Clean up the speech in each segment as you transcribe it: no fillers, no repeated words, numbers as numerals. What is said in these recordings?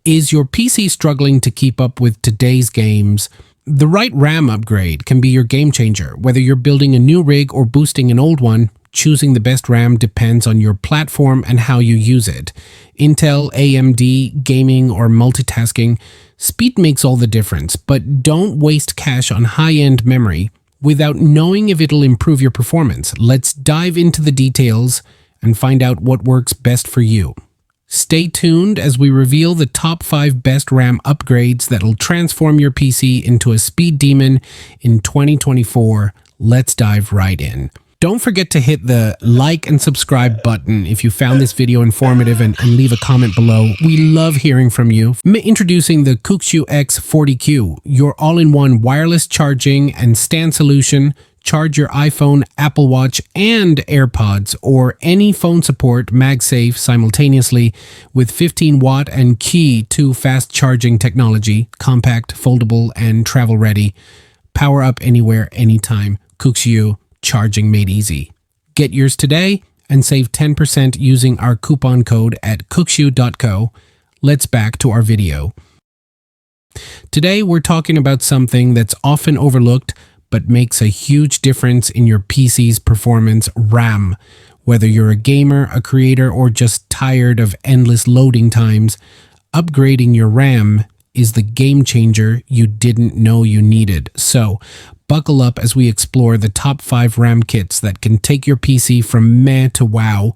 Is your PC struggling to keep up with today's games? The right RAM upgrade can be your game changer. Whether you're building a new rig or boosting an old one, choosing the best RAM depends on your platform and how you use it. Intel, AMD, gaming, or multitasking, speed makes all the difference, but don't waste cash on high-end memory without knowing if it'll improve your performance. Let's dive into the details and find out what works best for you. Stay tuned as we reveal the top 5 best RAM upgrades that'll transform your PC into a speed demon in 2024. Let's dive right in. Don't forget to hit the like and subscribe button if you found this video informative and leave a comment below. We love hearing from you. Introducing the G.Skill X40Q, your all-in-one wireless charging and stand solution. Charge your iPhone, Apple Watch, and AirPods or any phone support MagSafe simultaneously with 15-watt and Qi 2 fast charging technology, compact, foldable, and travel-ready. Power up anywhere, anytime. G.Skill, charging made easy. Get yours today and save 10% using our coupon code at G.Skill.co. Let's back to our video. Today we're talking about something that's often overlooked but makes a huge difference in your PC's performance: RAM. Whether you're a gamer, a creator, or just tired of endless loading times, upgrading your RAM is the game changer you didn't know you needed. So, buckle up as we explore the top 5 RAM kits that can take your PC from meh to wow.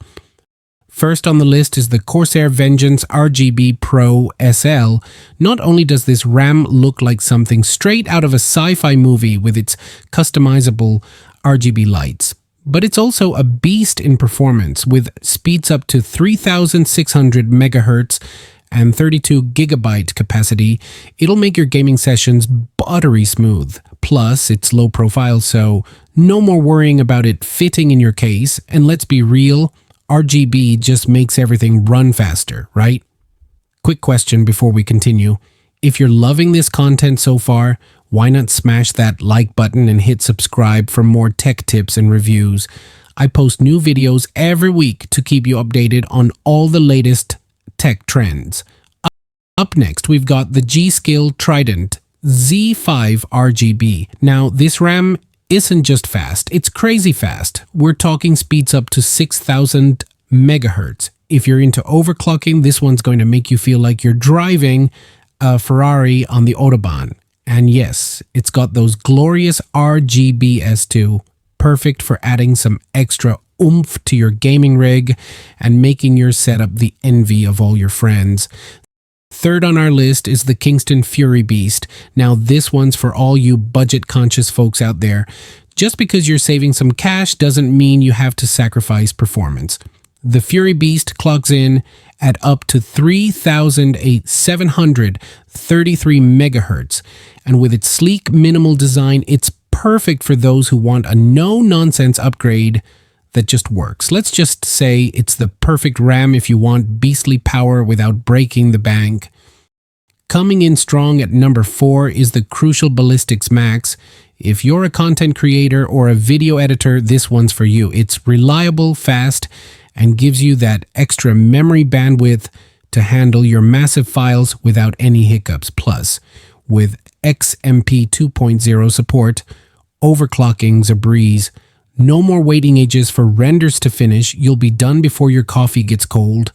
First on the list is the Corsair Vengeance RGB Pro SL. Not only does this RAM look like something straight out of a sci-fi movie with its customizable RGB lights, but it's also a beast in performance with speeds up to 3600 megahertz and 32 gigabyte capacity. It'll make your gaming sessions buttery smooth. Plus, it's low profile, so no more worrying about it fitting in your case. And let's be real, RGB just makes everything run faster, right? Quick question before we continue. If you're loving this content so far, why not smash that like button and hit subscribe for more tech tips and reviews? I post new videos every week to keep you updated on all the latest tech trends. Up next, we've got the G.Skill Trident Z5 RGB. Now, this RAM isn't just fast, it's crazy fast. We're talking speeds up to 6000 megahertz. If you're into overclocking, this one's going to make you feel like you're driving a Ferrari on the Autobahn. And yes, it's got those glorious RGBs too, perfect for adding some extra oomph to your gaming rig and making your setup the envy of all your friends. Third on our list is the Kingston Fury Beast. Now this one's for all you budget-conscious folks out there. Just because you're saving some cash doesn't mean you have to sacrifice performance. The Fury Beast clocks in at up to 3733 megahertz, and with its sleek, minimal design, it's perfect for those who want a no-nonsense upgrade that just works. Let's just say it's the perfect RAM if you want beastly power without breaking the bank. Coming in strong at number 4 is the Crucial Ballistics Max. If you're a content creator or a video editor, this one's for you. It's reliable, fast, and gives you that extra memory bandwidth to handle your massive files without any hiccups. Plus, with XMP 2.0 support, overclocking's a breeze. No more waiting ages for renders to finish. You'll be done before your coffee gets cold.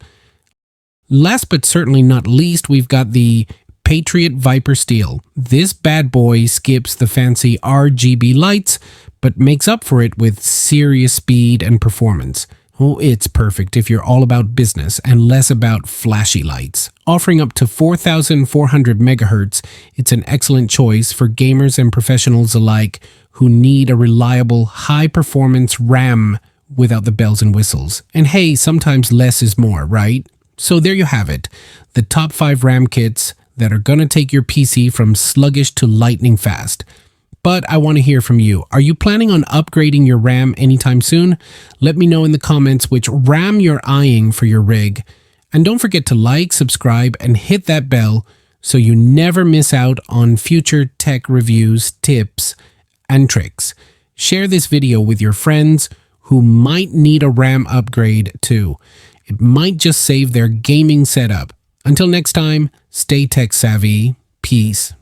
Last but certainly not least, we've got the Patriot Viper Steel. This bad boy skips the fancy RGB lights, but makes up for it with serious speed and performance. Oh, it's perfect if you're all about business and less about flashy lights. Offering up to 4400 megahertz, it's an excellent choice for gamers and professionals alike who need a reliable, high-performance RAM without the bells and whistles. And hey, sometimes less is more, right? So there you have it, the top 5 RAM kits that are gonna take your PC from sluggish to lightning fast. But I want to hear from you. Are you planning on upgrading your RAM anytime soon? Let me know in the comments which RAM you're eyeing for your rig. And don't forget to like, subscribe, and hit that bell so you never miss out on future tech reviews, tips, and tricks. Share this video with your friends who might need a RAM upgrade too. It might just save their gaming setup. Until next time, stay tech savvy. Peace.